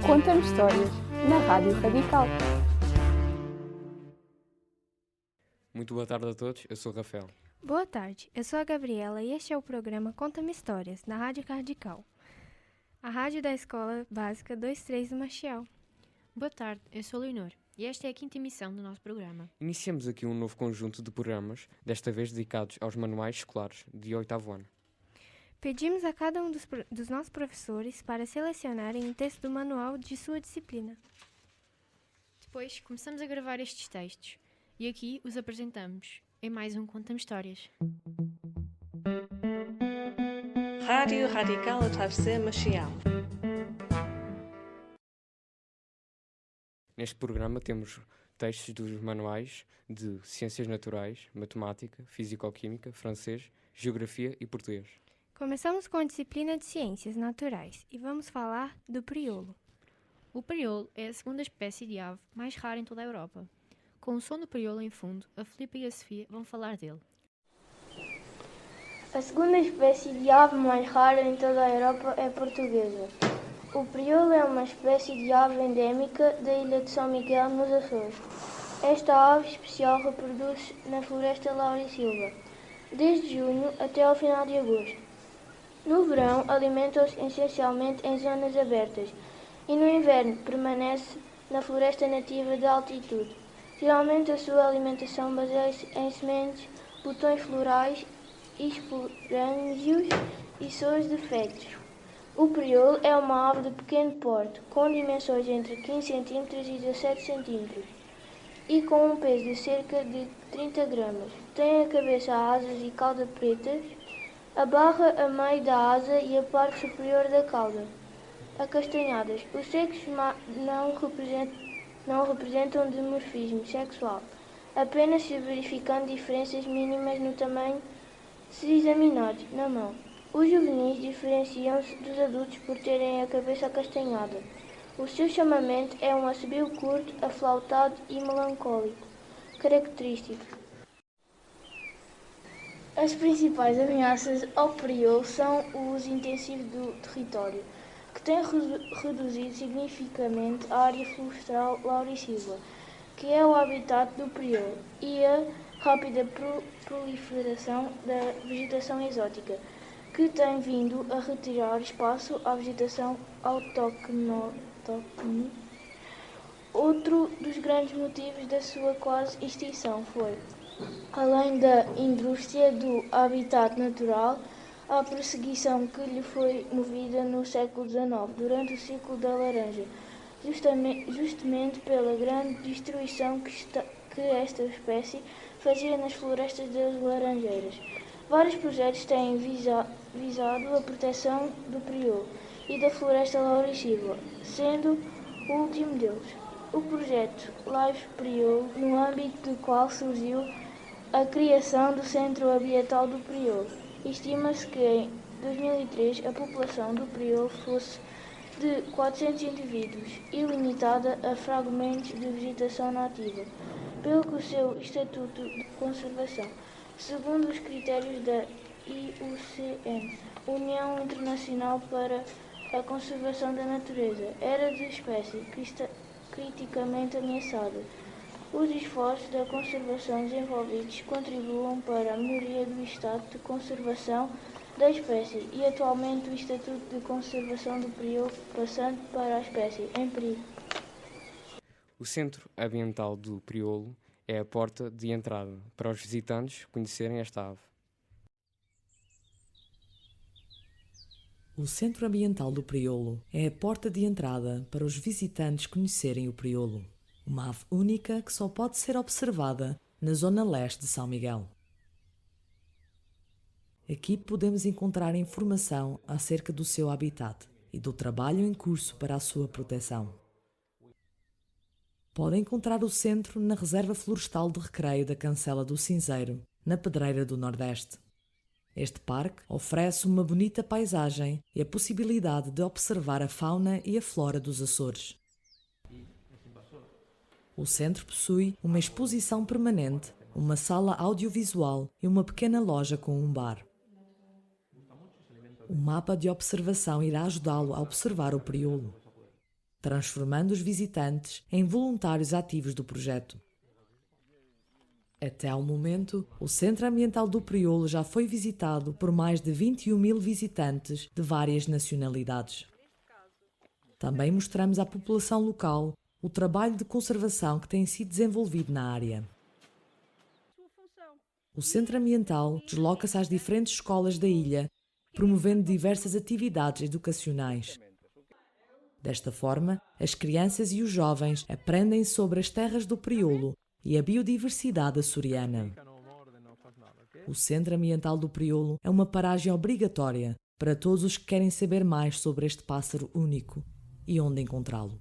Conta-me Histórias, na Rádio Radical. Muito boa tarde a todos, eu sou o Rafael. Boa tarde, eu sou a Gabriela e este é o programa Conta-me Histórias, na Rádio Radical, a rádio da Escola Básica 23 do Machiel. Boa tarde, eu sou a Leonor e esta é a quinta emissão do nosso programa. Iniciamos aqui um novo conjunto de programas, desta vez dedicados aos manuais escolares de 8º ano. Pedimos a cada um dos nossos professores para selecionarem um texto do manual de sua disciplina. Depois começamos a gravar estes textos e aqui os apresentamos em mais um Conta-me Histórias. Rádio Radical Atravessé Machiel. Neste programa temos textos dos manuais de Ciências Naturais, Matemática, Físico-Química, Francês, Geografia e Português. Começamos com a disciplina de Ciências Naturais e vamos falar do priolo. O priolo é a segunda espécie de ave mais rara em toda a Europa. Com o som do priolo em fundo, a Filipa e a Sofia vão falar dele. A segunda espécie de ave mais rara em toda a Europa é a portuguesa. O priolo é uma espécie de ave endémica da ilha de São Miguel, nos Açores. Esta ave especial reproduz-se na floresta laurisilva, desde junho até ao final de agosto. No verão, alimentam-se essencialmente em zonas abertas e no inverno permanece na floresta nativa de altitude. Geralmente a sua alimentação baseia-se em sementes, botões florais, esporângios e sons de fezes. O priolo é uma ave de pequeno porte, com dimensões entre 15 cm e 17 cm e com um peso de cerca de 30 gramas. Tem a cabeça, asas e cauda pretas, a barra a meio da asa e a parte superior da cauda acastanhadas. Os sexos não representam dimorfismo sexual, apenas se verificando diferenças mínimas no tamanho se examinados na mão. Os juvenis diferenciam-se dos adultos por terem a cabeça acastanhada. O seu chamamento é um assobio curto, aflautado e melancólico, característico. As principais ameaças ao priolo são o uso intensivo do território, que tem reduzido significativamente a área florestal laurisilva, que é o habitat do priolo, e a rápida proliferação da vegetação exótica, que tem vindo a retirar espaço à vegetação autóctone. Outro dos grandes motivos da sua quase extinção foi, além da indústria do habitat natural, a perseguição que lhe foi movida no século XIX, durante o ciclo da laranja, justamente pela grande destruição que esta espécie fazia nas florestas das laranjeiras. Vários projetos têm visado a proteção do priolo e da floresta laurisilva, sendo o último deles o projeto Life Priolo, no âmbito do qual surgiu a criação do Centro Ambiental do Priolo. Estima-se que em 2003 a população do priolo fosse de 400 indivíduos e limitada a fragmentos de vegetação nativa, pelo que o seu estatuto de conservação, segundo os critérios da IUCN, União Internacional para a Conservação da Natureza, era de espécie criticamente ameaçada. Os esforços da conservação desenvolvidos contribuem para a melhoria do estado de conservação da espécie e atualmente o estatuto de conservação do priolo, passando para a espécie em perigo. O Centro Ambiental do Priolo é a porta de entrada para os visitantes conhecerem esta ave. O Centro Ambiental do Priolo é a porta de entrada para os visitantes conhecerem o priolo, uma ave única que só pode ser observada na zona leste de São Miguel. Aqui podemos encontrar informação acerca do seu habitat e do trabalho em curso para a sua proteção. Pode encontrar o centro na Reserva Florestal de Recreio da Cancela do Cinzeiro, na Pedreira do Nordeste. Este parque oferece uma bonita paisagem e a possibilidade de observar a fauna e a flora dos Açores. O centro possui uma exposição permanente, uma sala audiovisual e uma pequena loja com um bar. O mapa de observação irá ajudá-lo a observar o priolo. transformando os visitantes em voluntários ativos do projeto. Até ao momento, o Centro Ambiental do Priolo já foi visitado por mais de 21.000 visitantes de várias nacionalidades. Também mostramos à população local o trabalho de conservação que tem sido desenvolvido na área. O Centro Ambiental desloca-se às diferentes escolas da ilha, promovendo diversas atividades educacionais. Desta forma, as crianças e os jovens aprendem sobre as terras do Priolo e a biodiversidade açoriana. O Centro Ambiental do Priolo é uma paragem obrigatória para todos os que querem saber mais sobre este pássaro único e onde encontrá-lo.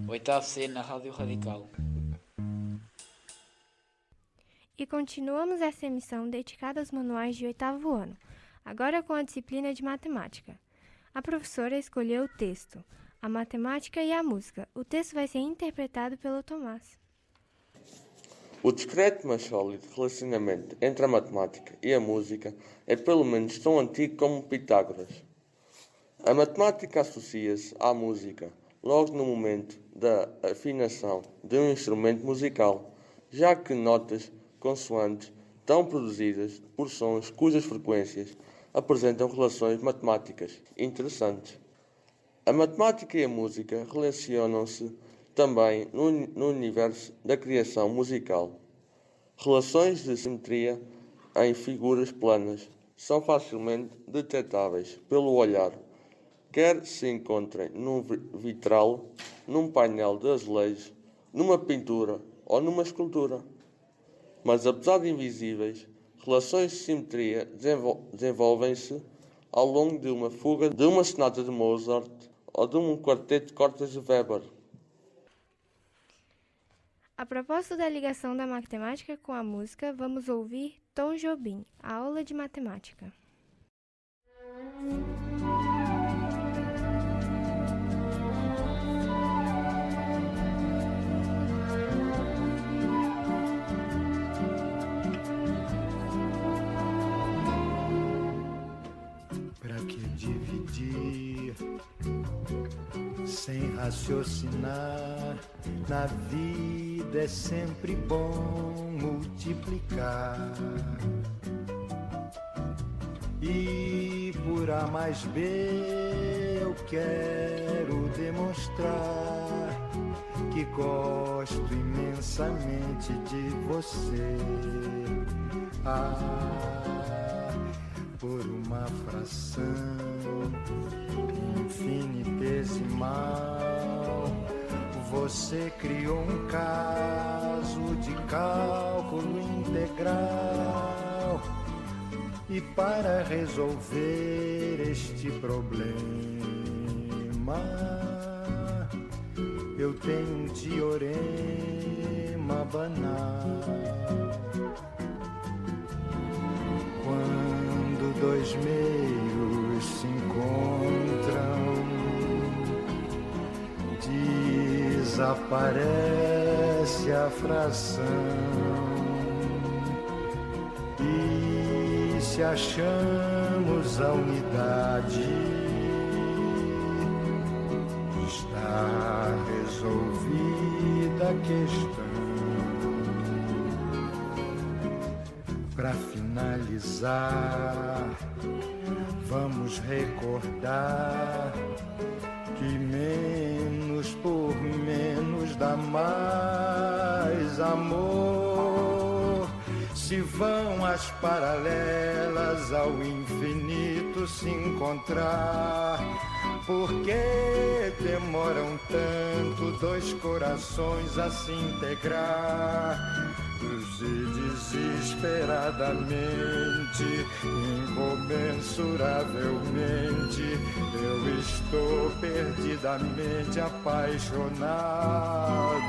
Oitavo C na Rádio Radical. E continuamos essa emissão dedicada aos manuais de 8º ano, agora com a disciplina de matemática. A professora escolheu o texto, a matemática e a música. O texto vai ser interpretado pelo Tomás. O discreto mas sólido relacionamento entre a matemática e a música é pelo menos tão antigo como Pitágoras. A matemática associa-se à música logo no momento da afinação de um instrumento musical, já que notas consoantes estão produzidas por sons cujas frequências apresentam relações matemáticas interessantes. A matemática e a música relacionam-se também no universo da criação musical. Relações de simetria em figuras planas são facilmente detectáveis pelo olhar, quer se encontrem num vitral, num painel de azulejo, numa pintura ou numa escultura. Mas apesar de invisíveis, relações de simetria desenvolvem-se ao longo de uma fuga de uma sonata de Mozart ou de um quarteto de cordas de Weber. A propósito da ligação da matemática com a música, vamos ouvir Tom Jobim, a aula de matemática. Pra que dividir sem raciocinar? Na vida é sempre bom multiplicar. E por A mais B eu quero demonstrar que gosto imensamente de você. Por uma fração infinitesimal, você criou um caso de cálculo integral. E para resolver este problema, eu tenho um teorema banal. Quando dois meios se encontram, desaparece a fração. E se achamos a unidade, está resolvida a questão. Para finalizar, vamos recordar que menos por menos dá mais amor. Se vão as paralelas ao infinito se encontrar, por que demoram tanto dois corações a se integrar? Se desesperadamente, incomensuravelmente, eu estou perdidamente apaixonado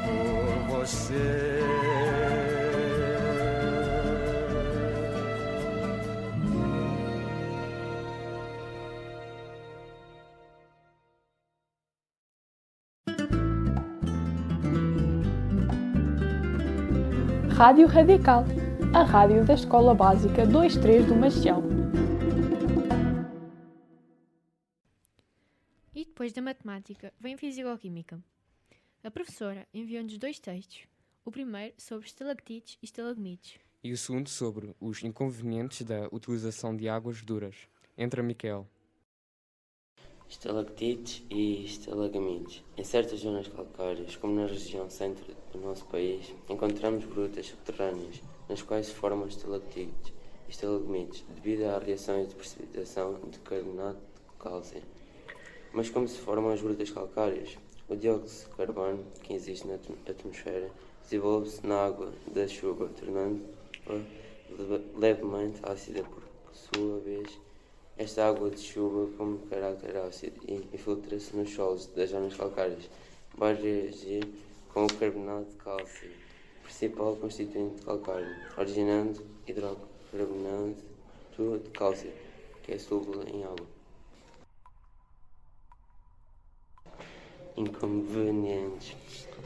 por você. Rádio Radical, a rádio da Escola Básica 2-3 do Machel. E depois da matemática, vem Fisicoquímica. A professora enviou-nos 2 textos. O primeiro sobre estalactites e estalagmites. E o segundo sobre os inconvenientes da utilização de águas duras. Entra Miquel. Estalactites e estalagmites. Em certas zonas calcárias, como na região centro do nosso país, encontramos grutas subterrâneas, nas quais se formam estalactites e estalagmites, devido a reações de precipitação de carbonato de cálcio. Mas como se formam as grutas calcárias? O dióxido de carbono, que existe na atmosfera, desenvolve-se na água da chuva, tornando-a levemente ácida por sua vez. Esta água de chuva, como de caráter ácido, infiltra-se nos solos das zonas calcárias, vai reagir com o carbonato de cálcio, principal constituinte calcário, originando hidrocarbonato de cálcio, que é solúvel em água. Inconvenientes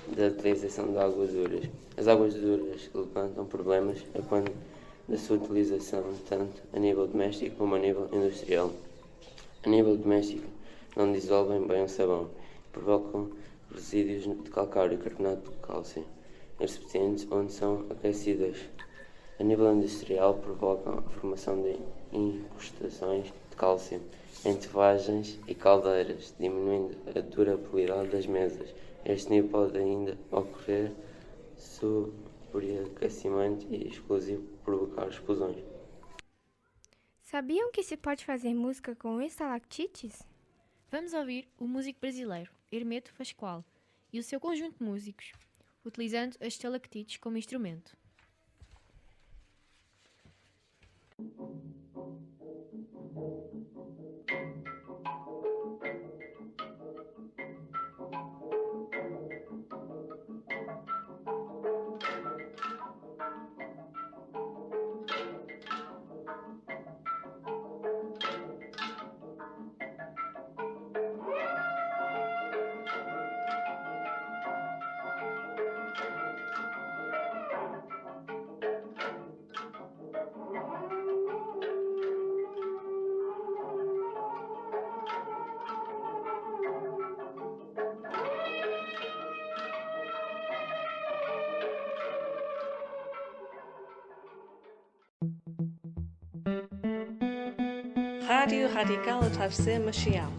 da utilização de águas duras. As águas duras levantam problemas quando da sua utilização, tanto a nível doméstico como a nível industrial. A nível doméstico, não dissolvem bem o sabão, provocam resíduos de calcário e carbonato de cálcio nos recipientes onde são aquecidas. A nível industrial, provocam a formação de incrustações de cálcio em tubagens e caldeiras, diminuindo a durabilidade das mesas. Este nível pode ainda ocorrer sobreaquecimento e explosivo provocar explosões. Sabiam que se pode fazer música com estalactites? Vamos ouvir o músico brasileiro Hermeto Pascoal e o seu conjunto de músicos, utilizando as estalactites como instrumento. Rádio Radical Atravessé Machial.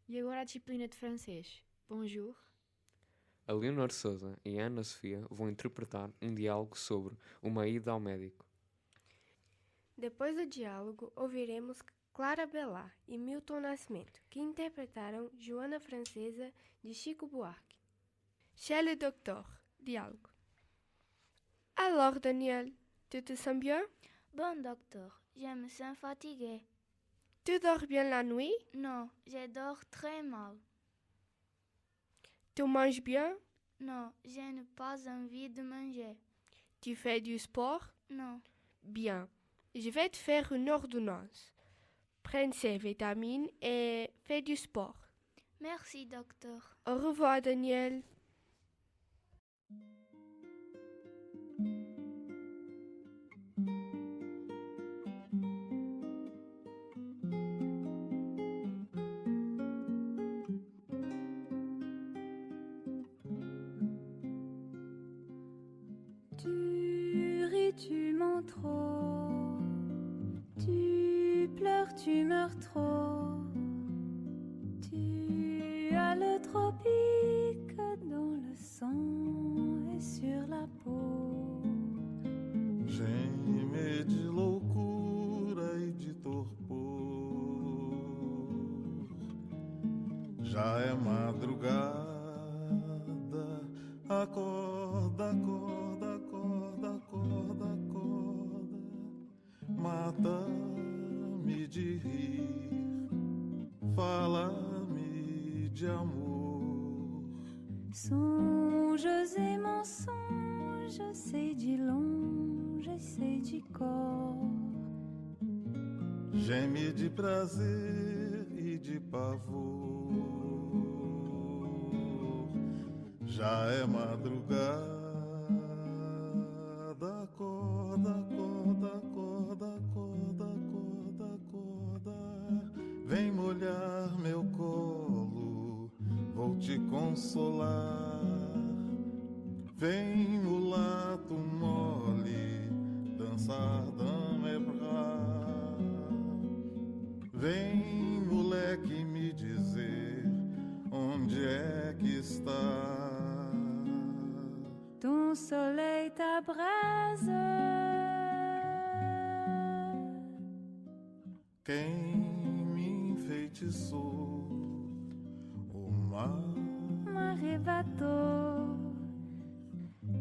E agora a disciplina de francês. Bonjour. A Leonor Souza e a Ana Sofia vão interpretar um diálogo sobre uma ida ao médico. Depois do diálogo, ouviremos Clara Bellar e Milton Nascimento, que interpretaram Joana Francesa de Chico Buarque. Chez le docteur. Diálogo. Alors, Daniel, tu te sens bien? Bon, docteur, je me sens fatiguée. Tu dors bien la nuit? Non, je dors très mal. Tu manges bien? Non, je n'ai pas envie de manger. Tu fais du sport? Non. Bien. Je vais te faire une ordonnance. Prends ces vitamines et fais du sport. Merci, docteur. Au revoir, Daniel. Tu ris, tu mens trop, tu pleures, tu meurs trop, tu as le tropique dans le sang et sur la peau. Geme de loucura e de torpor. Já é madrugada, acorda, acorda, acorda, acorda, acorda. Mata-me de rir, fala-me de amor. Songes et mensonges, c'est de longe, c'est de cor. Geme de prazer e de pavor. Já Já é madrugada, acorda, acorda, acorda, acorda, acorda, acorda. Vem molhar meu colo, vou te consolar. Vem mulato mole, dançar dame bras. Vem moleque me dizer onde é que está. Ton soleil t'abrase. Quem me enfeitiçou? O mar m'arrebatou.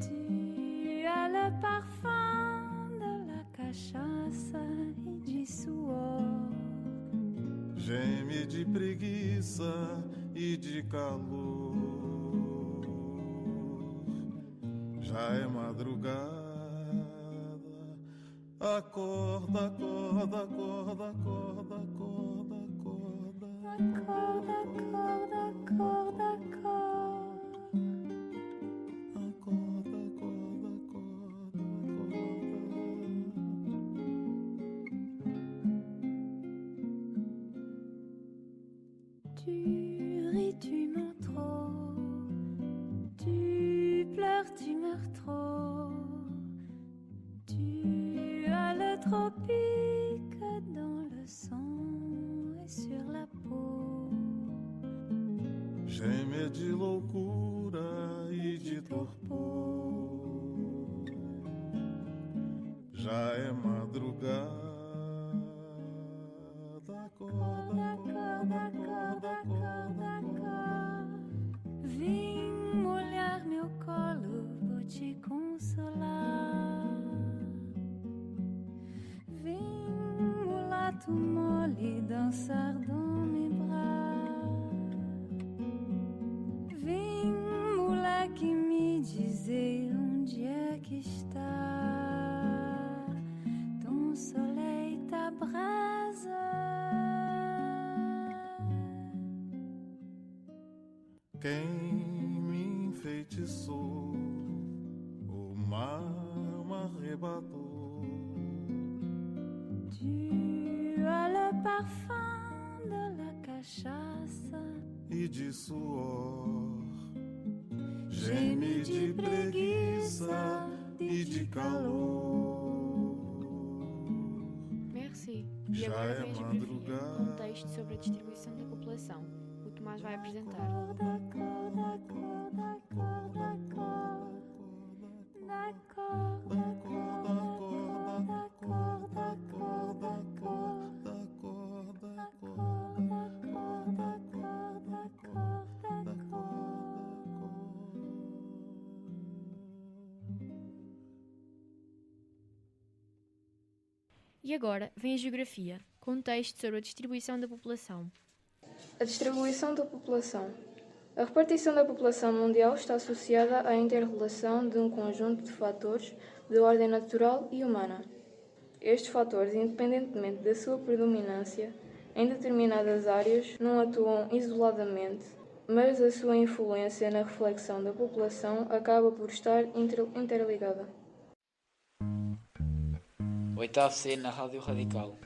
Tu as le parfum de la cachaça e de suor. geme de preguiça e de calor. Já é madrugada. Acorda, acorda, acorda, acorda, acorda, acorda. Acorda, acorda, acorda, acorda. Acorda, acorda, acorda, acorda. Tu ris, tu mens trop. Tu pleures, tu meurs trop. Tu as le tropique dans le sang et sur la peau. Gêmea de loucura e de torpor. Já é madrugada. Acorda, acorda, acorda, acorda, acorda. Vim molhar meu colo, vou te consolar. Vim mulato mole dançar dans mes bras. Vim moleque me dizer onde é que está. Ton soleil t'abrase. Quem me enfeitiçou? O mar m'arrebatou. Tu as le parfum de la cachaça e de suor. Geme de preguiça e de calor. Merci. E Já agora é vem a geografia, madrugada. um texto sobre a distribuição da população. O Tomás vai apresentar. Acorda, acorda, acorda, acorda, acorda. Acorda, acorda, acorda, acorda, acorda, acorda. Acorda, Acorda, acorda, acorda, acorda, acorda. E agora vem a geografia, com um texto sobre a distribuição da população. A distribuição da população. A repartição da população mundial está associada à inter-relação de um conjunto de fatores de ordem natural e humana. Estes fatores, independentemente da sua predominância em determinadas áreas, não atuam isoladamente, mas a sua influência na reflexão da população acaba por estar interligada. Oitavo C na Rádio Radical.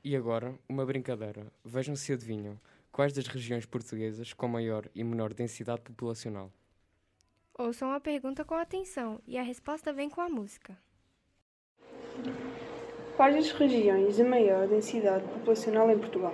E agora, uma brincadeira. Vejam se adivinham quais das regiões portuguesas com maior e menor densidade populacional. Ouçam a pergunta com atenção e a resposta vem com a música. Quais as regiões de maior densidade populacional em Portugal?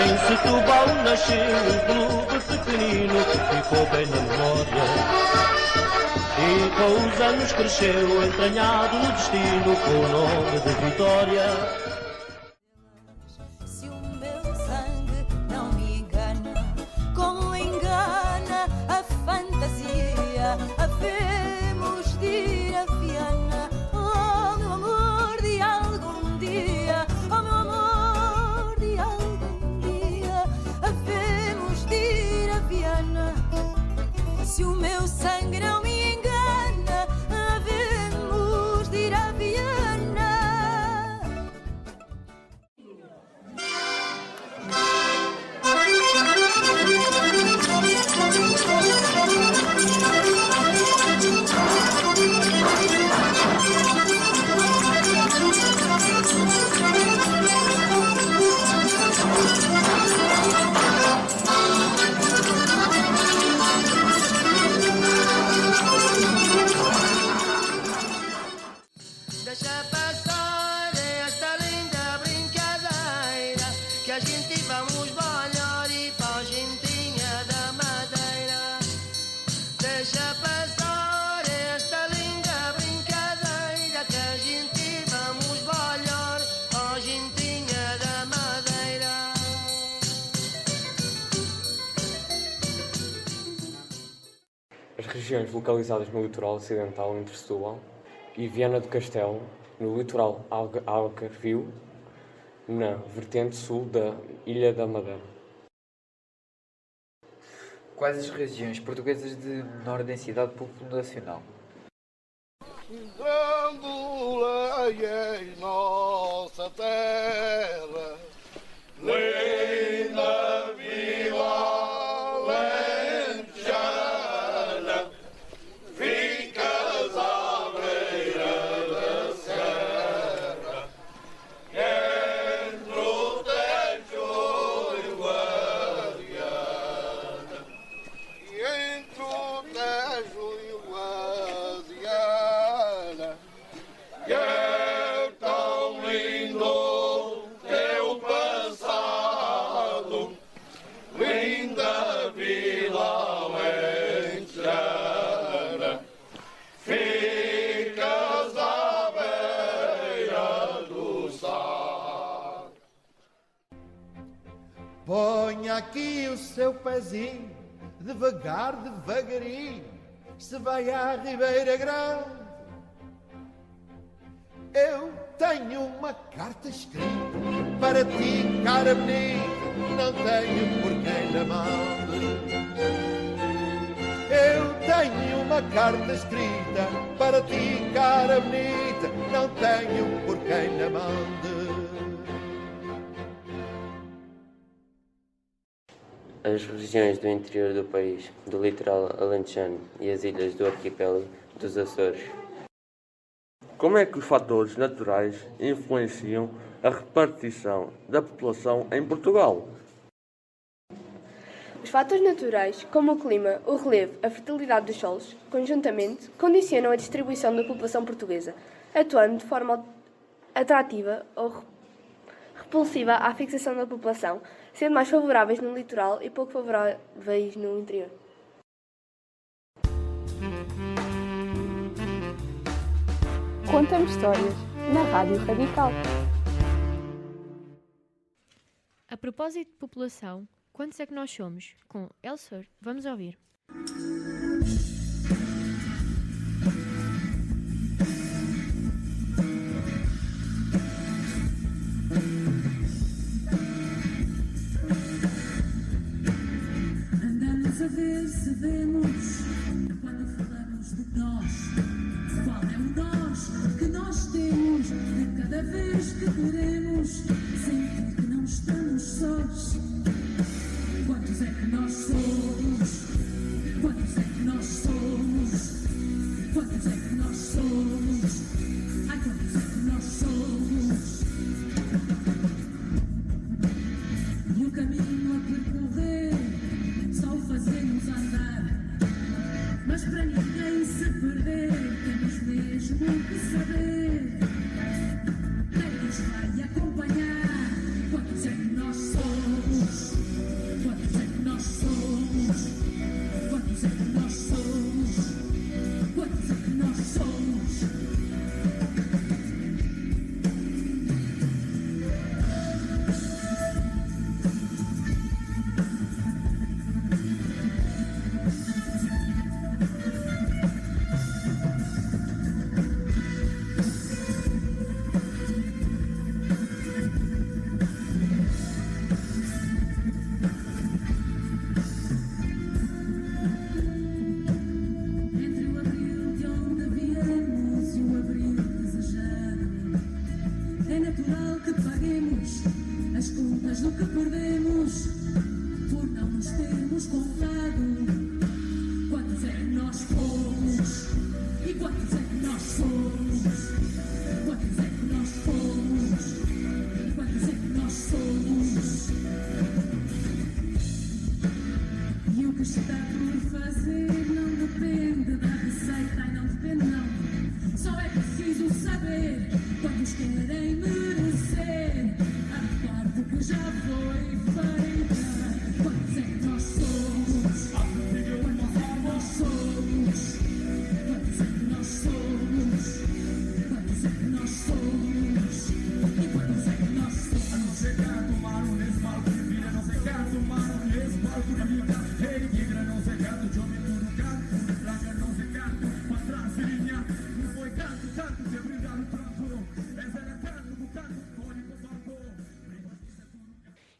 Em Setúbal nasceu um clube pequenino que ficou bem na memória. E com os anos cresceu entranhado no destino com o nome de Vitória. Se o meu sangue não me engana, como engana a fantasia, havemos de ir a Viana. Oh, meu amor, de algum dia, oh, meu amor, de algum dia, havemos de ir a Viana. gente vamos balhar e para a gentinha da Madeira. Deixa passar esta linda brincadeira que a gente vamos balhar a gentinha da Madeira. As regiões localizadas no litoral ocidental entre Setúbal e Viana do Castelo, no litoral algarvio, na vertente sul da Ilha da Madeira. Quais as regiões portuguesas de menor densidade populacional? Grândola em nossa terra, linda vila alentejana, ficas à beira da serra, entre o Tejo e o Guadiana, entre o Tejo e o Guadiana, que é tão lindo teu passado, linda vila alentejana, ficas à beira do sal. Ponha aqui o seu pezinho, devagar, devagarinho, se vai à Ribeira Grande. Eu tenho uma carta escrita para ti, cara bonita, não tenho por quem lhe mande. Eu tenho uma carta escrita para ti, cara bonita, não tenho por quem lhe mande. As regiões do interior do país, do litoral alentejano e as ilhas do arquipélago dos Açores. Como é que os fatores naturais influenciam a repartição da população em Portugal? Os fatores naturais, como o clima, o relevo, a fertilidade dos solos, conjuntamente, condicionam a distribuição da população portuguesa, atuando de forma atrativa ou repulsiva à fixação da população, sendo mais favoráveis no litoral e pouco favoráveis no interior. Conta-me histórias na Rádio Radical. A propósito de população, quantos é que nós somos? Com Elsor, vamos ouvir. Andamos a ver se vemos quando falamos de nós. Qual é o nós que nós temos de cada vez que queremos sentir que não estamos sós? Quantos é que nós somos? Quantos é que nós somos? Quantos é que nós somos? Ai, quantos é que nós somos? E o caminho a percorrer só o fazemos andar, mas para ninguém se perder temos mesmo que saber quem nos vai acompanhar. Quantos é que nós somos? Quantos é que nós somos? Quantos é que nós somos? Quantos é que nós somos? O que perdemos por não nos termos comprado. Quantos é que nós fomos? E quantos é que nós somos? Quantos é que nós fomos? E quantos é que nós somos? E o que está por fazer não depende da receita. E não depende não. Só é preciso saber quantos querem merecer a parte que já foi.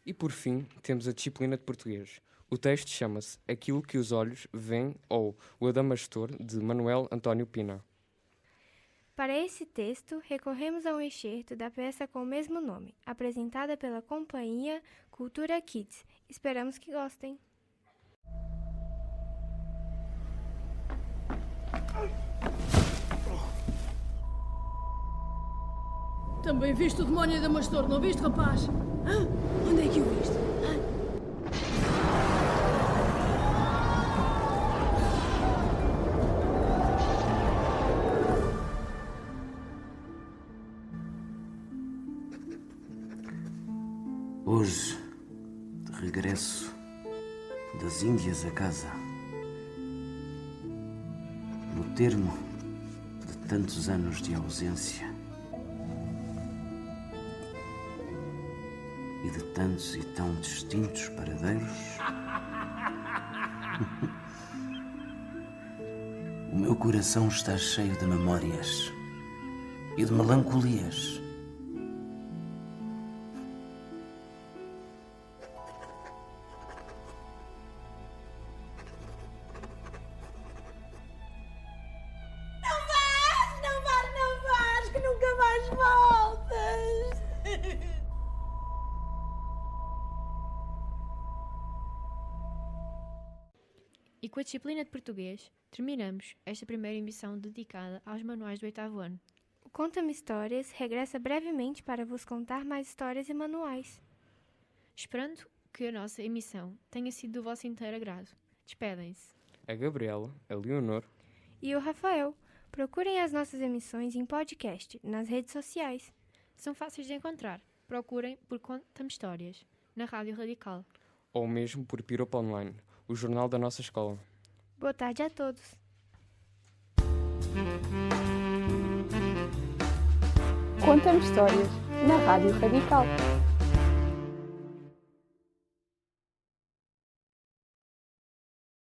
E por fim, temos a disciplina de português. O texto chama-se Aquilo que os olhos veem ou O Adamastor, de Manuel António Pina. Para esse texto, recorremos a um excerto da peça com o mesmo nome, apresentada pela Companhia Cultura Kids. Esperamos que gostem. Também viste o demónio da Adamastor, não viste, rapaz? Hã? Onde é que o viste? Hã? Hoje, de regresso das Índias a casa, no termo de tantos anos de ausência e de tantos e tão distintos paradeiros, o meu coração está cheio de memórias e de melancolias. E com a disciplina de português, terminamos esta primeira emissão dedicada aos manuais do 8º ano. O Conta-me Histórias regressa brevemente para vos contar mais histórias e manuais. Esperando que a nossa emissão tenha sido do vosso inteiro agrado. Despedem-se A Gabriela, a Leonor e o Rafael. Procurem as nossas emissões em podcast, nas redes sociais. São fáceis de encontrar. Procurem por Conta-me Histórias, na Rádio Radical. ou mesmo por Piropa Online, o jornal da nossa escola. Boa tarde a todos. Conta-me Histórias, na Rádio Radical.